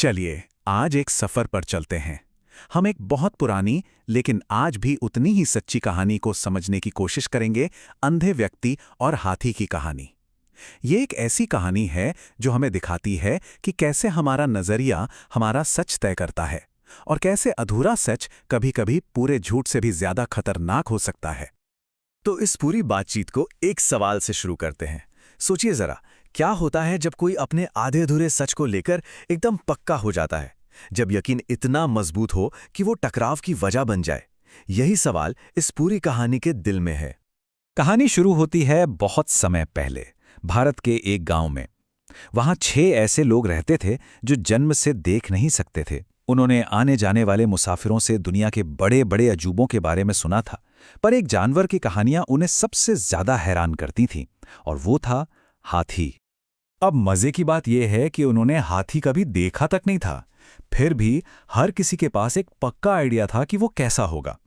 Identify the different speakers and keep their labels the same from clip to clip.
Speaker 1: चलिए आज एक सफर पर चलते हैं। हम एक बहुत पुरानी लेकिन आज भी उतनी ही सच्ची कहानी को समझने की कोशिश करेंगे, अंधे व्यक्ति और हाथी की कहानी। ये एक ऐसी कहानी है जो हमें दिखाती है कि कैसे हमारा नजरिया हमारा सच तय करता है और कैसे अधूरा सच कभी-कभी पूरे झूठ से भी ज्यादा खतरनाक हो सकता है।
Speaker 2: तो इस पूरी बातचीत को एक सवाल से शुरू करते हैं। सोचिए जरा, क्या होता है जब कोई अपने आधे अधूरे सच को लेकर एकदम पक्का हो जाता है, जब यकीन इतना मजबूत हो कि वो टकराव की वजह बन जाए। यही सवाल इस पूरी कहानी के दिल में है।
Speaker 3: कहानी शुरू होती है बहुत समय पहले, भारत के एक गांव में। वहां 6 ऐसे लोग रहते थे जो जन्म से देख नहीं सकते थे। उन्होंने आने जाने वाले मुसाफिरों से दुनिया के बड़े बड़े अजूबों के बारे में सुना था, पर एक जानवर की कहानियां उन्हें सबसे ज्यादा हैरान करती थीं, और वो था हाथी। अब मजे की बात यह है कि उन्होंने हाथी कभी देखा तक नहीं था, फिर भी हर किसी के पास एक पक्का आइडिया था कि वो कैसा होगा।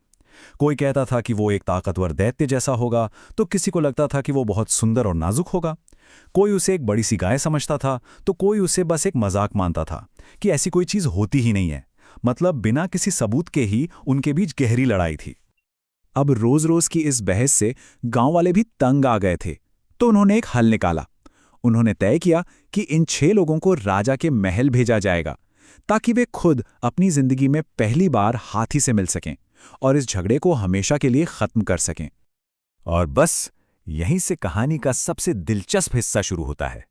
Speaker 3: कोई कहता था कि वो एक ताकतवर दैत्य जैसा होगा, तो किसी को लगता था कि वो बहुत सुंदर और नाजुक होगा। कोई उसे एक बड़ी सी गाय समझता था, तो कोई उसे बस एक मजाक मानता था कि ऐसी कोई चीज होती ही नहीं है। मतलब बिना किसी सबूत के ही उनके बीच गहरी लड़ाई थी। अब रोज रोज की इस बहस से गांव वाले भी तंग आ गए थे, तो उन्होंने एक हल निकाला। उन्होंने तय किया कि इन 6 लोगों को राजा के महल भेजा जाएगा, ताकि वे खुद अपनी जिंदगी में पहली बार हाथी से मिल सकें और इस झगड़े को हमेशा के लिए खत्म कर सकें। और बस यहीं से कहानी का सबसे दिलचस्प हिस्सा शुरू होता है।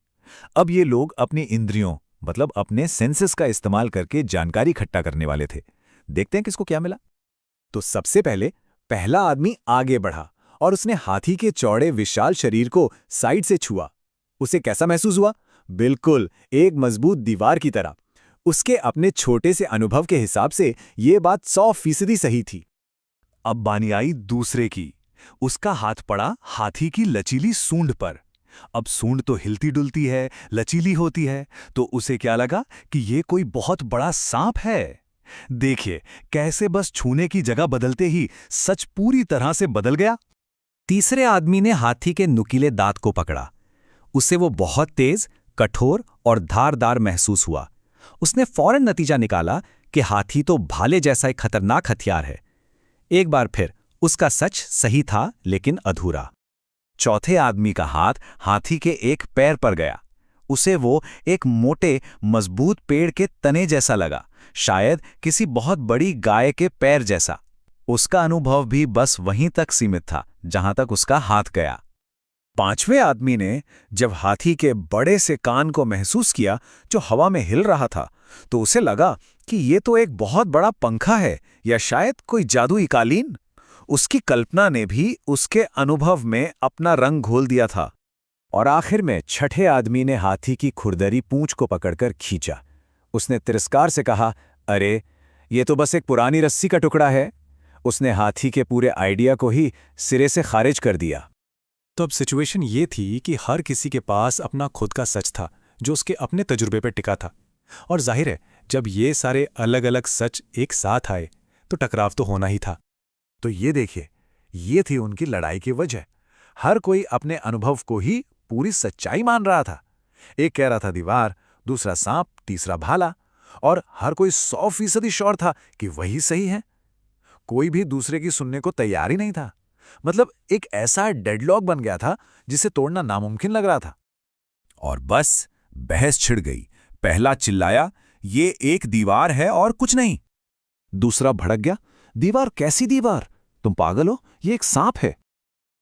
Speaker 3: अब ये लोग अपनी इंद्रियों, मतलब अपने सेंसेस का इस्तेमाल करके जानकारी इकट्ठा करने वाले थे। देखते हैं किसको क्या मिला। तो सबसे पहले पहला आदमी आगे बढ़ा और उसने हाथी के चौड़े विशाल शरीर को साइड से छुआ। उसे कैसा महसूस हुआ? बिल्कुल एक मजबूत दीवार की तरह। उसके अपने छोटे से अनुभव के हिसाब से ये बात 100% सही थी। अब बानी आई दूसरे की। उसका हाथ पड़ा हाथी की लचीली सूंड पर। अब सूंड तो हिलती डुलती है, लचीली होती है, तो उसे क्या लगा कि ये कोई बहुत बड़ा सांप है। देखिए कैसे बस छूने की जगह बदलते ही सच पूरी तरह से बदल गया। तीसरे आदमी ने हाथी के नुकीले दांत को पकड़ा। उसे वो बहुत तेज, कठोर और धारदार महसूस हुआ। उसने फौरन नतीजा निकाला कि हाथी तो भाले जैसा एक खतरनाक हथियार है। एक बार फिर उसका सच सही था, लेकिन अधूरा। चौथे आदमी का हाथ हाथी के एक पैर पर गया। उसे वो एक मोटे, मजबूत पेड़ के तने जैसा लगा, शायद किसी बहुत बड़ी गाय के पैर जैसा। उसका अनुभव भी बस वहीं तक सीमित था जहां तक उसका हाथ गया। पांचवें आदमी ने जब हाथी के बड़े से कान को महसूस किया जो हवा में हिल रहा था, तो उसे लगा कि ये तो एक बहुत बड़ा पंखा है या शायद कोई जादुई कालीन। उसकी कल्पना ने भी उसके अनुभव में अपना रंग घोल दिया था। और आखिर में छठे आदमी ने हाथी की खुरदरी पूंछ को पकड़कर खींचा। उसने तिरस्कार से कहा, अरे ये तो बस एक पुरानी रस्सी का टुकड़ा है। उसने हाथी के पूरे आइडिया को ही सिरे से खारिज कर दिया।
Speaker 4: तो अब सिचुएशन ये थी कि हर किसी के पास अपना खुद का सच था जो उसके अपने तजुर्बे पर टिका था। और जाहिर है जब ये सारे अलग अलग सच एक साथ आए तो टकराव तो होना ही था।
Speaker 1: तो ये देखिए, ये थी उनकी लड़ाई की वजह। हर कोई अपने अनुभव को ही पूरी सच्चाई मान रहा था। एक कह रहा था दीवार, दूसरा सांप, तीसरा भाला, और हर कोई 100% श्योर था कि वही सही है। कोई भी दूसरे की सुनने को तैयार ही नहीं था। मतलब एक ऐसा डेडलॉक बन गया था जिसे तोड़ना नामुमकिन लग रहा था।
Speaker 3: और बस बहस छिड़ गई। पहला चिल्लाया, ये एक दीवार है और कुछ नहीं। दूसरा भड़क गया, दीवार कैसी दीवार, तुम पागल हो, ये एक सांप है।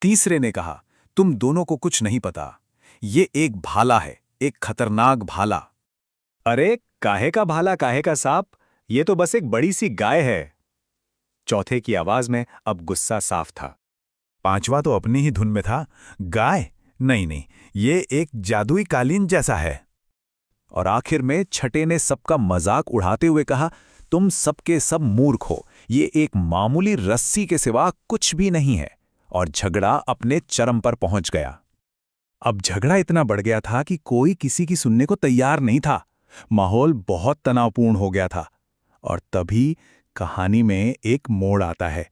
Speaker 3: तीसरे ने कहा, तुम दोनों को कुछ नहीं पता, ये एक भाला है, एक खतरनाक भाला।
Speaker 2: अरे काहे का भाला, काहे का सांप, ये तो बस एक बड़ी सी गाय है। चौथे की आवाज में अब गुस्सा साफ था।
Speaker 1: पांचवा तो अपनी ही धुन में था, गाय नहीं नहीं, ये एक जादुई कालीन जैसा है। और आखिर में छठे ने सबका मजाक उड़ाते हुए कहा, तुम सबके सब मूर्ख हो, ये एक मामूली रस्सी के सिवा कुछ भी नहीं है। और झगड़ा अपने चरम पर पहुंच गया। अब झगड़ा इतना बढ़ गया था कि कोई किसी की सुनने को तैयार नहीं था। माहौल बहुत तनावपूर्ण हो गया था। और तभी कहानी में एक मोड़ आता है।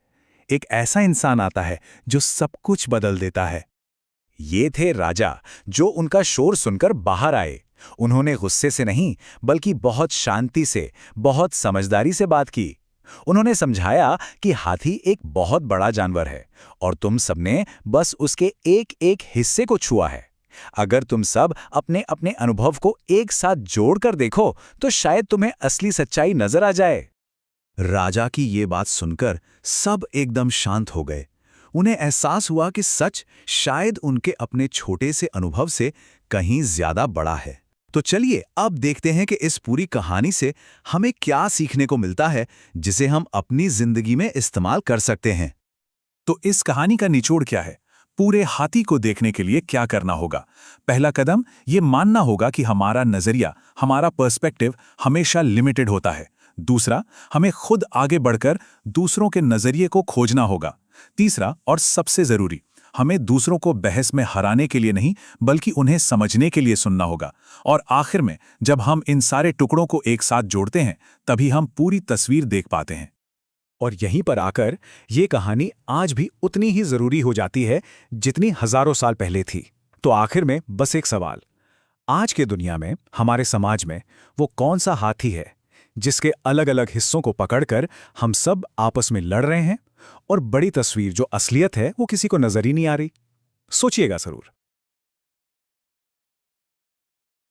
Speaker 1: एक ऐसा इंसान आता है जो सब कुछ बदल देता है। ये थे राजा, जो उनका शोर सुनकर बाहर आए।
Speaker 3: उन्होंने गुस्से से नहीं, बल्कि बहुत शांति से, बहुत समझदारी से बात की। उन्होंने समझाया कि हाथी एक बहुत बड़ा जानवर है और तुम सबने बस उसके एक एक हिस्से को छुआ है। अगर तुम सब अपने अपने अनुभव को एक साथ जोड़कर देखो तो शायद तुम्हें असली सच्चाई नजर आ जाए।
Speaker 2: राजा की ये बात सुनकर सब एकदम शांत हो गए। उन्हें एहसास हुआ कि सच शायद उनके अपने छोटे से अनुभव से कहीं ज्यादा बड़ा है। तो चलिए अब देखते हैं कि इस पूरी कहानी से हमें क्या सीखने को मिलता है, जिसे हम अपनी जिंदगी में इस्तेमाल कर सकते हैं।
Speaker 4: तो इस कहानी का निचोड़ क्या है? पूरे हाथी को देखने के लिए क्या करना होगा? पहला कदम ये मानना होगा कि हमारा नजरिया, हमारा पर्सपेक्टिव हमेशा लिमिटेड होता है। दूसरा, हमें खुद आगे बढ़कर दूसरों के नजरिए को खोजना होगा। तीसरा और सबसे जरूरी, हमें दूसरों को बहस में हराने के लिए नहीं, बल्कि उन्हें समझने के लिए सुनना होगा। और आखिर में, जब हम इन सारे टुकड़ों को एक साथ जोड़ते हैं, तभी हम पूरी तस्वीर देख पाते हैं।
Speaker 5: और यहीं पर आकर ये कहानी आज भी उतनी ही जरूरी हो जाती है जितनी हजारों साल पहले थी। तो आखिर में बस एक सवाल, आज के दुनिया में, हमारे समाज में वो कौन सा हाथी है जिसके अलग अलग हिस्सों को पकड़कर हम सब आपस में लड़ रहे हैं और बड़ी तस्वीर जो असलियत है वो किसी को नजर ही नहीं आ रही? सोचिएगा जरूर।